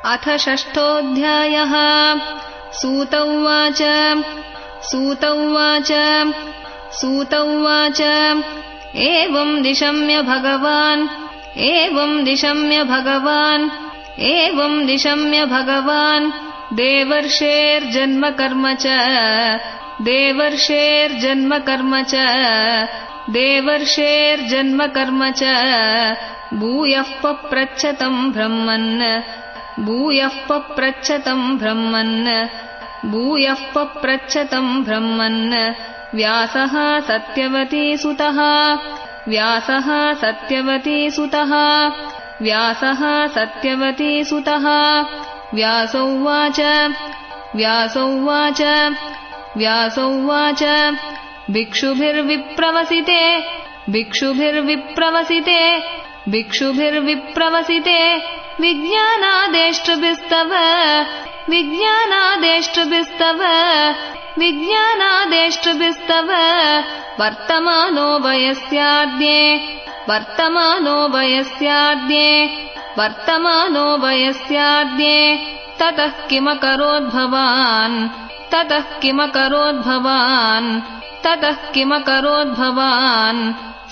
अथ षष्ठोऽध्यायः। सूत उवाच सूत उवाच एवं निशम्य भगवान् देवर्षेर्जन्म कर्म च भूयः पप्रच्छतं ब्रह्मन् व्यासः सत्यवती सुतः व्यास उवाच भिक्षुभिर्विप्रवसिते विज्ञानादेष्टुभिस्तव वर्तमानो वयस्याद्ये ततः किमकरोद्भवान्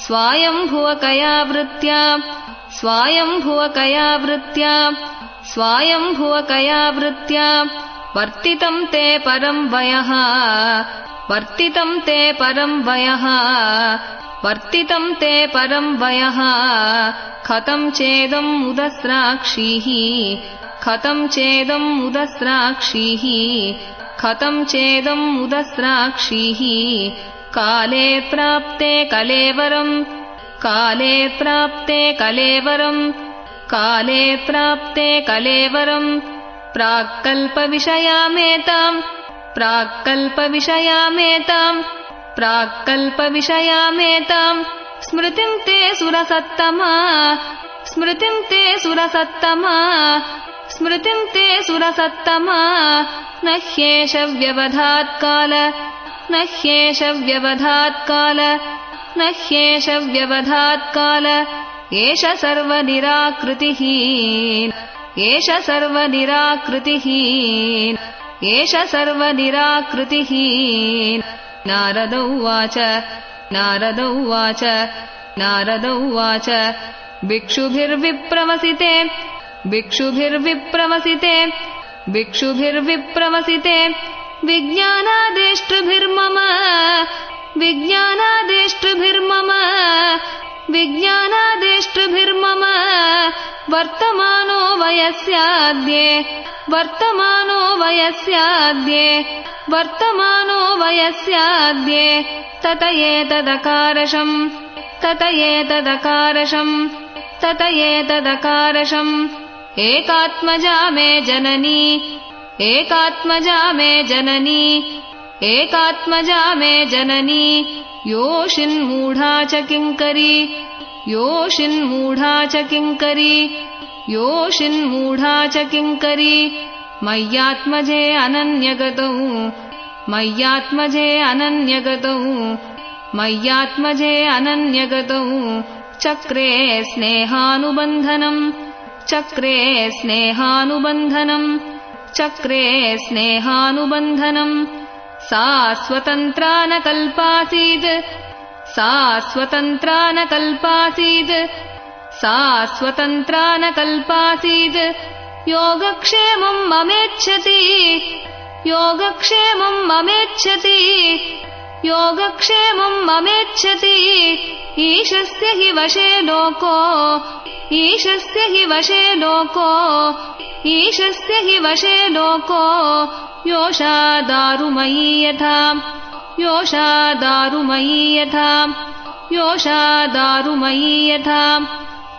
स्वायम्भुवकया वृत्त्या वर्तितं ते परं वयः कथं चेदम् उदस्राक्षीः काले प्राप्ते कलेवरम् प्राक्कल्पविषयामेताम् स्मृतिं ते सुरसत्तमा न ह्येष व्यवधात्काल एष सर्वनिराकृतिः नारद उवाच भिक्षुभिर्विप्रवसिते विज्ञानादेष्टुभिर्मम वर्तमानो वयस्याद्ये ततयेतदकारशम् एकात्मजा मे जननी योषिन्मूढा च किङ्करी मय्यात्मजे अनन्यगतौ चक्रे स्नेहानुबन्धनम् सा स्वतन्त्रा न कल्पासीत् योगक्षेमम् ममेच्छति ईशस्य हि वशे लोको योषा दारुमयी यथा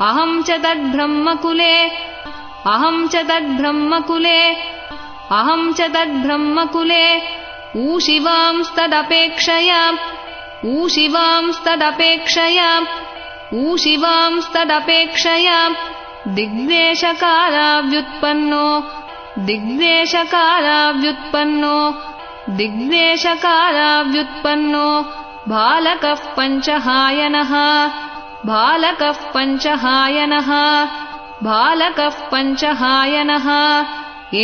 अहं च तद्ब्रह्मकुले ऊशिवांस्तदपेक्षया दिग्देशकाराव्युत्पन्नो बालकः बालकः पञ्चहायनः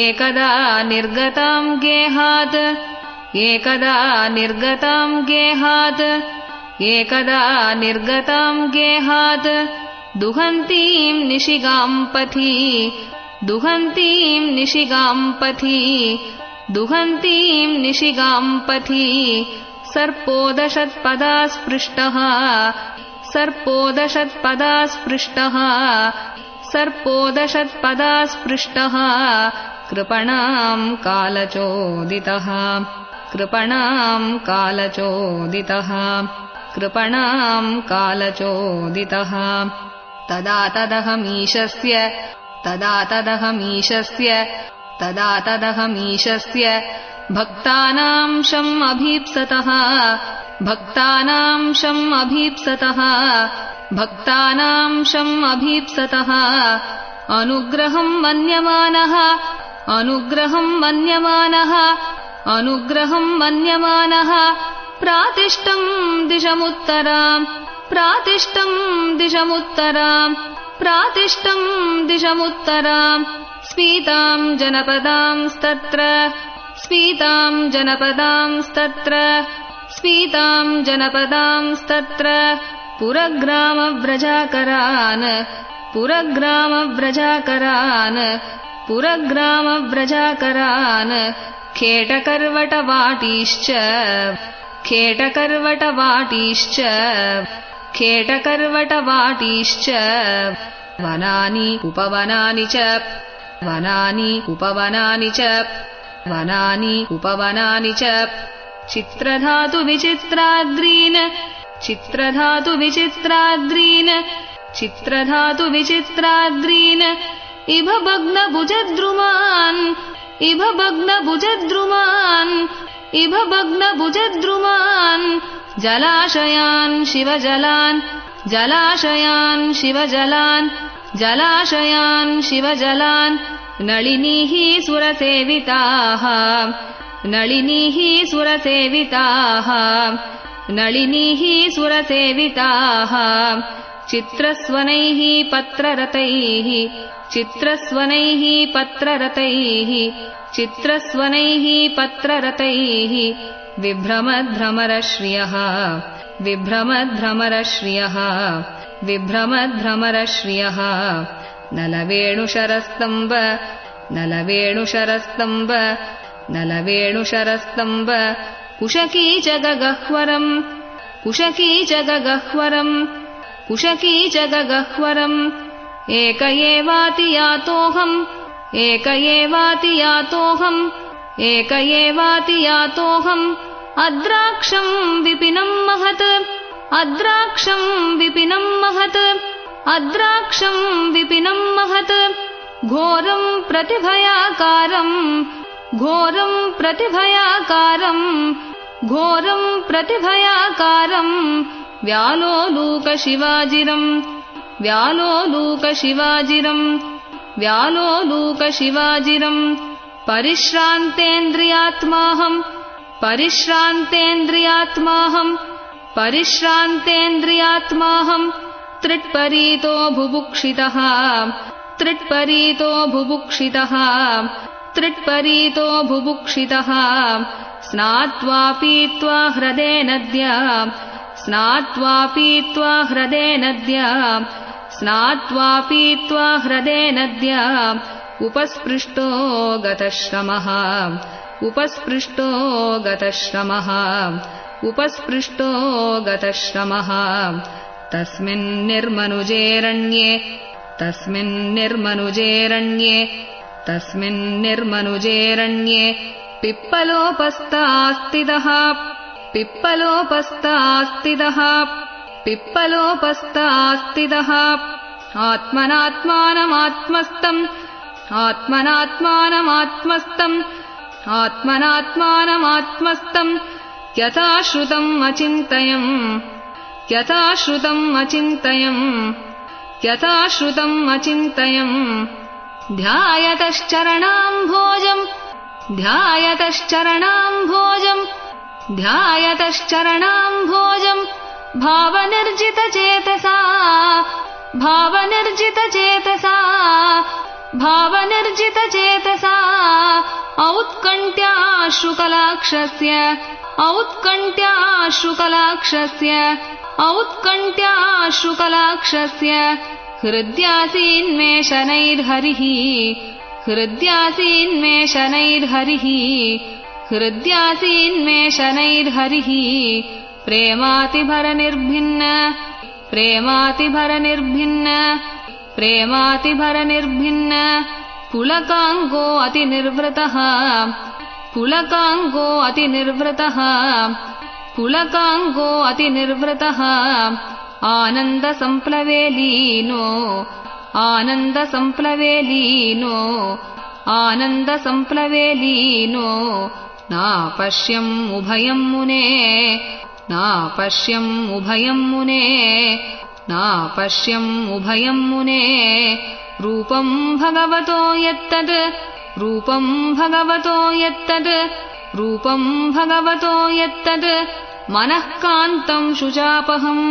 एकदा निर्गताम् गेहात् एकदा निर्गताम् गेहात् एकदा निर्गताम् गेहात् दुहन्तीम् निशिगाम् पथि दुहन्तीम् निशिगाम् पथि दुहन्तीम् निशिगाम् पथि सर्पोदशत्पदा स्पृष्टः सर्पोदशत्पदा स्पृष्टः सर्पोदशत्पदा स्पृष्टः कृपणाम् कालचोदितः कृपणाम् कालचोदितः कृपणाम् कालचोदितः तदा तदहमीशस्य तदा तदहमीशस्य तदा तदहमीशस्य भक्तानाम् शम् अभीप्सतः भक्तानाम् शम् अभीप्सतः भक्तानाम् शम् अभीप्सतः अनुग्रहम् मन्यमानः अनुग्रहम् मन्यमानः अनुग्रहम् मन्यमानः प्रातिष्ठम् दिशमुत्तराम् प्रातिष्ठम् दिशमुत्तराम् प्रातिष्ठम् दिशमुत्तराम् स्फीताम् जनपदांस्तत्र स्फीताम् जनपदांस्तत्र स्फीताम् जनपदांस्तत्र पुरग्रामव्रजाकरान् पुरग्रामव्रजाकरान् पुरग्रामव्रजाकरान् खेटकर्वटवाटीश्च खेटकर्वटवाटीश्च खेटकर्वटवाटीश्च वनानि उपवनानि च वनानि उपवनानि च वनानि उपवनानि च चित्रधातुविचित्राद्रीन् चित्रधातुविचित्राद्रीन् चित्रधातुविचित्राद्रीन् इभ भग्नभुजद्रुमान् इभ भग्नभुजद्रुमान् इभ भग्नभुजद्रुमान् जलाशयान् शिवजलान् जलाशयान् शिवजलान् जलाशयान् शिवजलान् नलिनीः सुरसेविताः नलिनीः सुरसेविताः नलिनीः सुरसेविताः चित्रस्वनैः पत्ररतैः चित्रस्वनैः पत्ररतैः चित्रस्वनैः पत्ररतैः विभ्रमद्भ्रमरश्रियः विभ्रमद्भ्रमरश्रियः विभ्रमद्भ्रमरश्रियः नलवेणुशरस्तम्ब नलवेणुशरस्तम्ब नलवेणुशरस्तम्ब कुशकी च गगह्वरम् कुशकी च गगह्वरम् कुशकी च गगह्वरम् एक एवाति यातोऽहम् एक एवाति यातोऽहम् एक एवाति यातोऽहम् अद्राक्षम् विपिनम् महत् अद्राक्षम् विपिनम् महत् अद्राक्षम् विपिनम् महत् घोरम् प्रतिभयाकारम् घोरम् प्रतिभयाकारम् घोरम् प्रतिभयाकारम् व्यालोलूकशिवाजिरम् व्यालोलूकशिवाजिरम् व्यालोलूकशिवाजिरम् परिश्रान्तेन्द्रियात्माहम् परिश्रान्तेन्द्रियात्माहम् परिश्रान्तेन्द्रियात्माहम् त्रिट्परीतो बुभुक्षितः त्रिट्परीतो बुभुक्षितः त्रिट्परीतो बुभुक्षितः स्नात्वा पीत्वा ह्रदे नद्या स्नात्वा पीत्वा ह्रदे नद्या स्नात्वा पीत्वा ह्रदे नद्या उपस्पृष्टो गतश्रमः उपस्पृष्टो गतश्रमः उपस्पृष्टो गतश्रमः तस्मिन्निर्मनुजेरण्ये तस्मिन्निर्मनुजेरण्ये तस्मिन्निर्मनुजेरण्ये पिप्पलोपस्तास्तिदः पिप्पलोपस्तास्तिदः पिप्पलोपस्तास्तिदः आत्मनात्मानमात्मस्तम् आत्मनात्मानमात्मस्तम् आत्मनात्मानमात्मस्तम् यथाश्रुतम् अचिन्तयम् यथाश्रुतम् अचिन्तयम् यथाश्रुतम् अचिन्तयम् ध्यायतश्चरणाम्भोजम् ध्यायतश्चरणाम्भोजम् ध्यायतश्चरणाम्भोजम् भावनिर्जितचेतसा भावनिर्जितचेतसा औत्कण्ठ्याश्रुकलाक्षस्य हृद्यासीन्मेषणैर्हरिः प्रेमातिभरनिर्भिन्न पुलकाङ्गो अतिनिर्वृतः आनन्दसंप्लवे लीनो नापश्यम् उभयम् मुने रूपम् भगवतो यत्तद् मनःकान्तम् शुचापहम्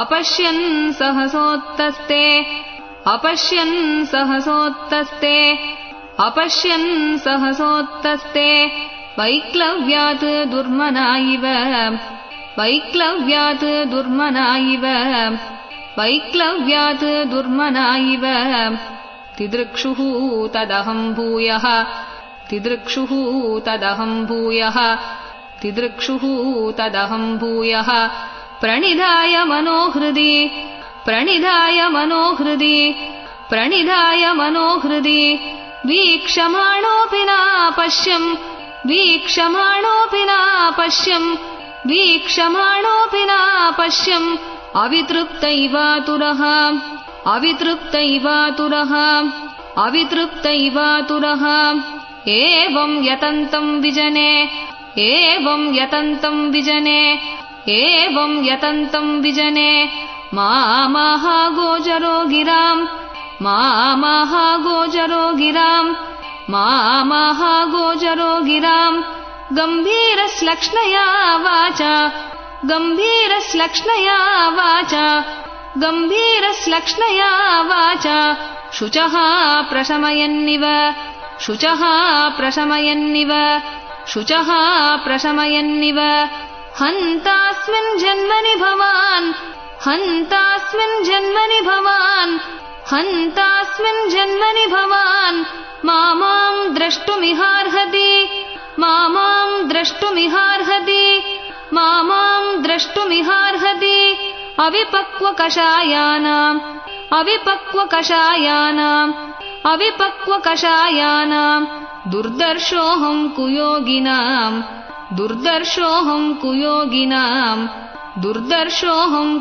अपश्यन् सहसोत्तस्ते वैक्लव्यात् दुर्मना इव तिदृक्षुः तदहम् भूयः प्रणिधाय मनोहृदि वीक्षमाणोऽपि नापश्यम् अवितृप्तैवातुरः एवम् यतन्तम् विजने मामाहागोचरो गिराम् गम्भीरश्लक्ष्णया वाचा शुचः प्रशमयन्निव हन्तास्मिन् जन्मनि भवान् मामाम् द्रष्टुमिहार्हति अविपक्वकषायानाम् दुर्दर्शोऽहम्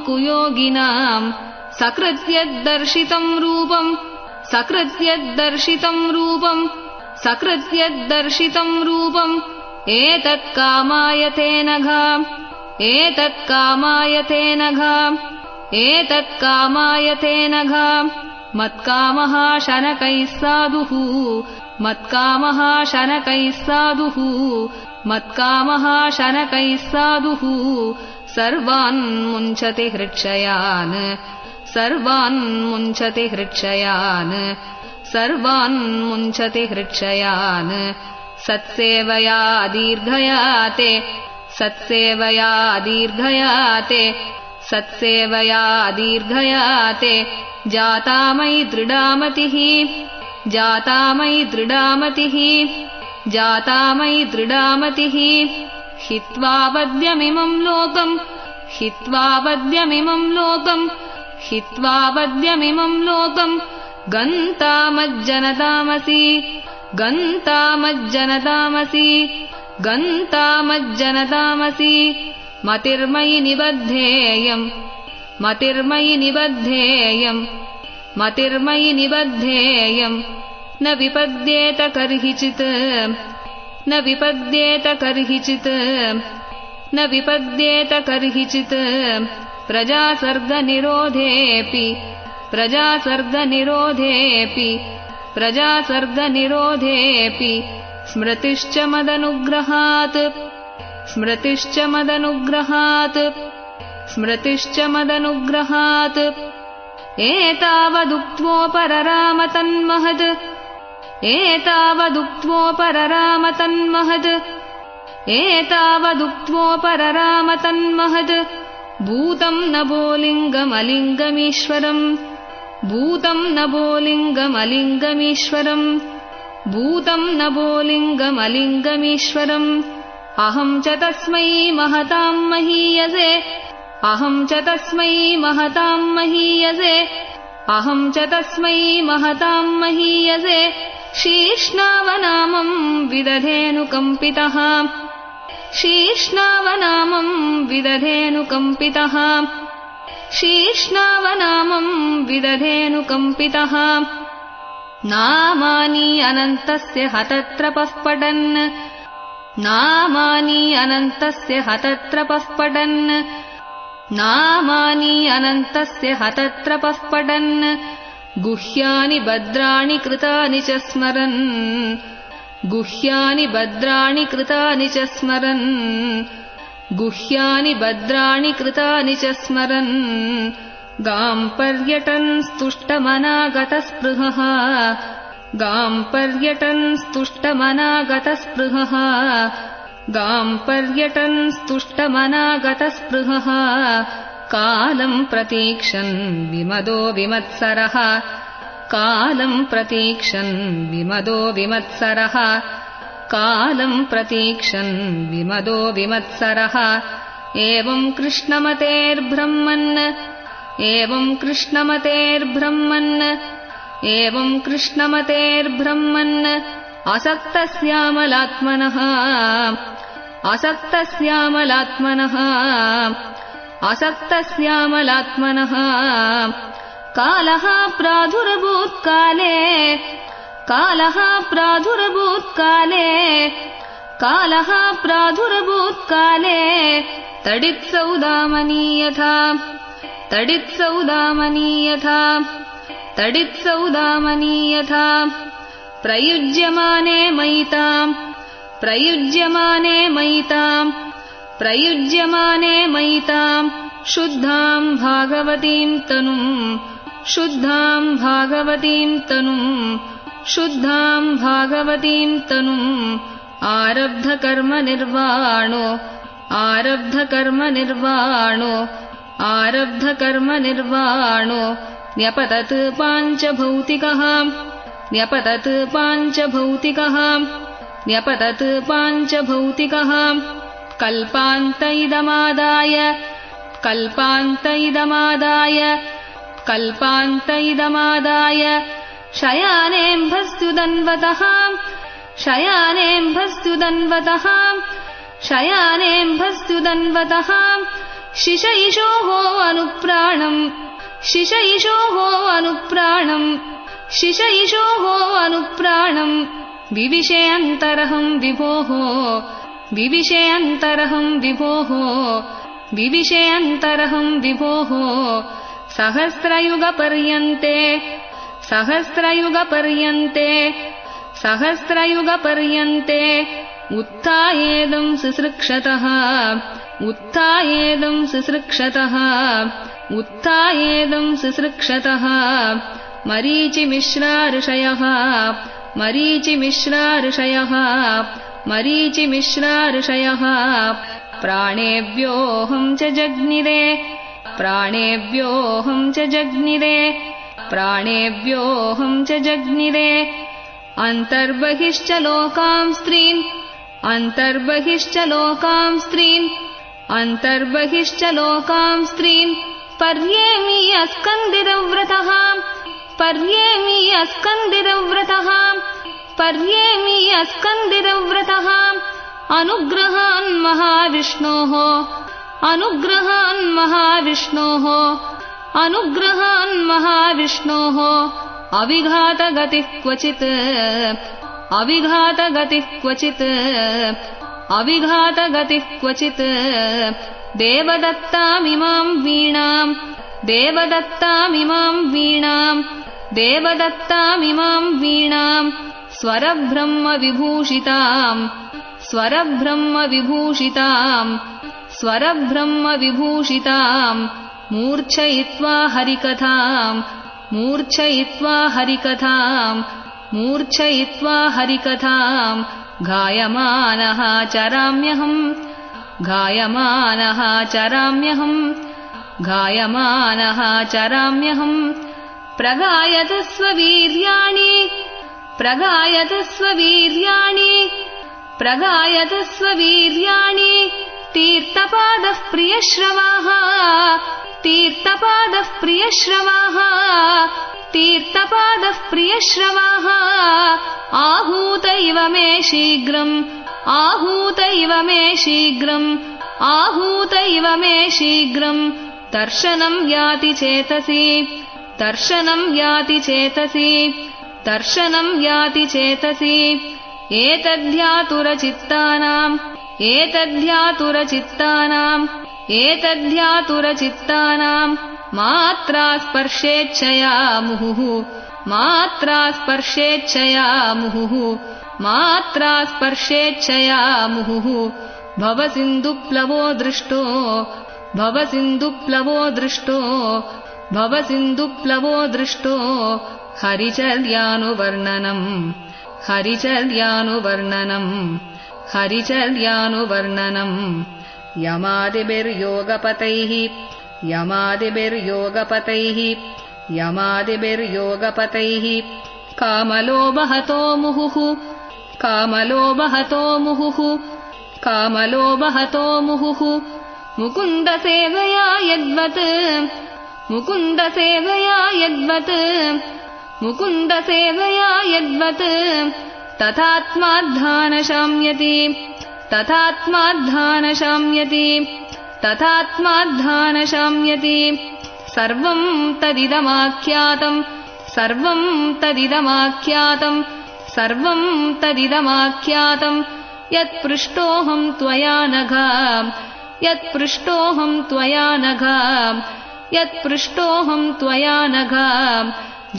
कुयोगिनाम् सकृत्यद्दर्शितम् रूपम् एतत्कामायते नघा मत्कामः शनकैः साधुः सर्वान् मुञ्चति हृक्षयान् सत्सेवया दीर्घयाते जाता मयि दृढामतिः हित्वा वद्यमिमम् लोकम् गन्तामज्जनतामसि मतिर्मयि निबद्धेयम् न विपद्येत कर्हिचित् प्रजासर्गनिरोधेऽपि स्मृतिश्च स्मृतिश्च मदनुग्रहात् स्मृतिश्च मदनुग्रहात् एतावदुक्त्वोपरराम तन्महद् एतावदुक्त्वोपरराम तन्महद् एतावदुक्त्वोपरराम तन्महद् भूतं नभोलिङ्गमलिङ्गमीश्वरम् भूतं नभोलिङ्गमलिङ्गमीश्वरम् भूतं नभोलिङ्गमलिङ्गमीश्वरम् अहं च तस्मै महतां महीयसे अहं च तस्मै महतां महीयसे अहं च तस्मै महतां महीयसे शीर्ष्णावनामं विदधेऽनुकम्पितः शीर्ष्णावनामं विदधेऽनुकम्पितः शीर्ष्णावनामं विदधेऽनुकम्पितः नामानि अनन्तस्य हतत्रपः पठन् नामानि अनन्तस्य हतत्रपः पठन् नामानि अनन्तस्य हतत्रपः पठन् गुह्यानि भद्राणि कृतानि च स्मरन् गुह्यानि भद्राणि कृतानि च स्मरन् गुह्यानि भद्राणि कृतानि च स्मरन् गां पर्यटन् स्तुष्टमनागतस्पृहः गां पर्यटन् स्तुष्टमनागतस्पृहः गां पर्यटन् स्तुष्टमनागतस्पृहः कालं प्रतीक्षन् विमदो विमत्सरः कालं प्रतीक्षन् विमदो विमत्सरः कालं प्रतीक्षन् विमदो विमत्सरः एवं कृष्णमतेर्ब्रह्मन् एवं कृष्णमतेर्ब्रह्मन् एवं कृष्णमतेर्ब्रह्मन् असक्तस्यामलात्मनः असक्तस्यामलात्मनः असक्तस्यामलात्मनः कालः प्रादुर्भूत्काले कालः प्रादुर्भूत्काले कालः प्रादुर्भूत्काले तडित्सौदामनीयथा तडित्सौदामनीयथा तडित्सौदामनीयथा प्रयुज्यमाने मयिताम् प्रयुज्यमाने मयिताम् प्रयुज्यमाने मयिताम् शुद्धाम् भागवतीम् तनुम् शुद्धाम् भागवतीम् तनुम् शुद्धाम् भागवतीम् तनुम् आरब्धकर्मनिर्वाणो आरब्धकर्मनिर्वाणो आरब्धकर्मनिर्वाणो न्यपतत् पाञ्चभौतिकः न्यपतत् पाञ्चभौतिकः न्यपतत् पाञ्चभौतिकः कल्पान्त इदमादाय कल्पान्त इदमादाय कल्पान्त इदमादाय शयानेऽम्भस्तुदन्वतः शयानेऽम्भस्तुदन्वतः शयानेऽम्भस्तुदन्वतः शिशैषोः अनुप्राणम् शिशैषोः अनुप्राणम् शिशैषोः अनुप्राणम् विविशेऽन्तरहं विभोः विविशेऽन्तरहं विभोः विविशेऽन्तरहं विभोः सहस्रयुगपर्यन्ते सहस्रयुगपर्यन्ते सहस्रयुगपर्यन्ते उत्थायेदं सुसृक्षतः उत्थायेदं सुसृक्षतः उत्थायेदं सुसृक्षतः मरीचिमिश्रा ऋषयः मरीचिमिश्रा ऋषयः मरीचिमिश्रा ऋषयः प्राणेभ्योऽहं च जग्निरे प्राणेभ्योऽहं च जग्निरे प्राणेभ्योऽहं च जग्निरे अन्तर्बहिश्च लोकां स्त्रीन् अन्तर्बहिश्च लोकां स्त्रीन् अन्तर्बहिश्च लोकां स्त्रीन् पर्येमि अस्कन्दिरव्रतः पर्येमि अस्कन्दिरव्रतः पर्येमि अस्कन्दिरव्रतः अनुग्रहान् महाविष्णोः अनुग्रहान् महाविष्णोः अनुग्रहान् महाविष्णोः अविघातगतिः क्वचित् अविघातगतिः क्वचित् अविघातगतिः क्वचित् देवदत्तामिमां वीणाम् देवदत्तामिमां वीणाम् देवदत्तामिमां वीणाम् स्वरब्रह्मविभूषिताम् स्वरब्रह्मविभूषिताम् मूर्छयित्वा हरिकथाम् गायमानः चराम्यहम् प्रगायत स्ववीर्याणि तीर्थपादः प्रियश्रवाः आहूत इव मे शीघ्रम् दर्शनं याति चेतसि एतद्ध्यातुरचित्तानाम् मात्रा स्पर्शेच्छया मुहुः भवसिन्धुप्लवो दृष्टो हरिचर्यानुवर्णनम् यमादिभिर्योगपतैः कामलोभहतो मुहुः मुकुन्दसेवया यद्वत् तथात्माध्यानशाम्यति सर्वं तदिदमाख्यातम् यत्पृष्टोऽहं त्वया नघा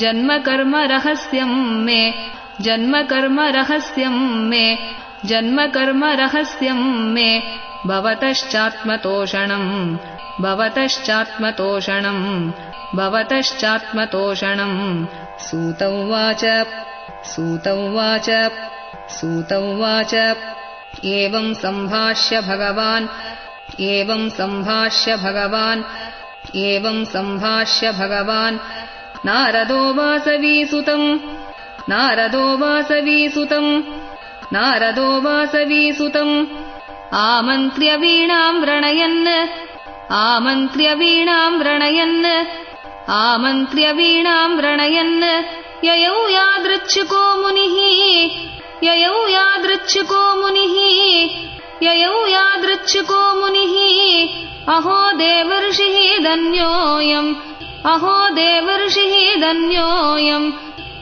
जन्मकर्म रहस्यं मे भवतश्चात्मतोषणम् सूत उवाच एवं सम्भाष्य भगवान् नारदो वासवीसुतम् आमन्त्र्य वीणाम् व्रणयन् ययौ यादृच्छिको मुनिः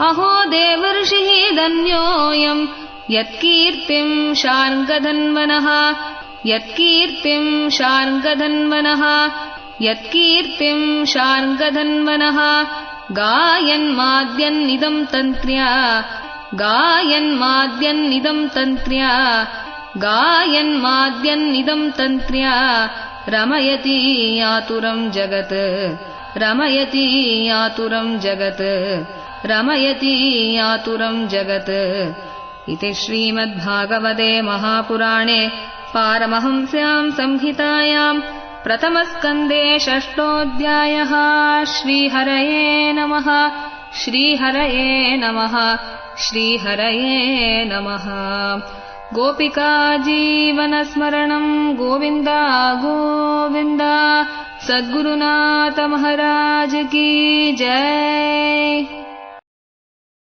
अहो देवर्षिः धन्योऽयम् यत्कीर्तिम् शार्ङ्गधन्वनः गायन्माद्यन्निदम् तन्त्र्या रमयति यातुरम् जगत् इति श्रीमद्भागवते महापुराणे पारमहंस्याम् संहितायाम् प्रथमस्कन्धे षष्ठोऽध्यायः। श्रीहरये नमः। गोपिका जीवनस्मरणं गोविन्द गोविन्द। सद्गुरुनाथ महाराज की जय।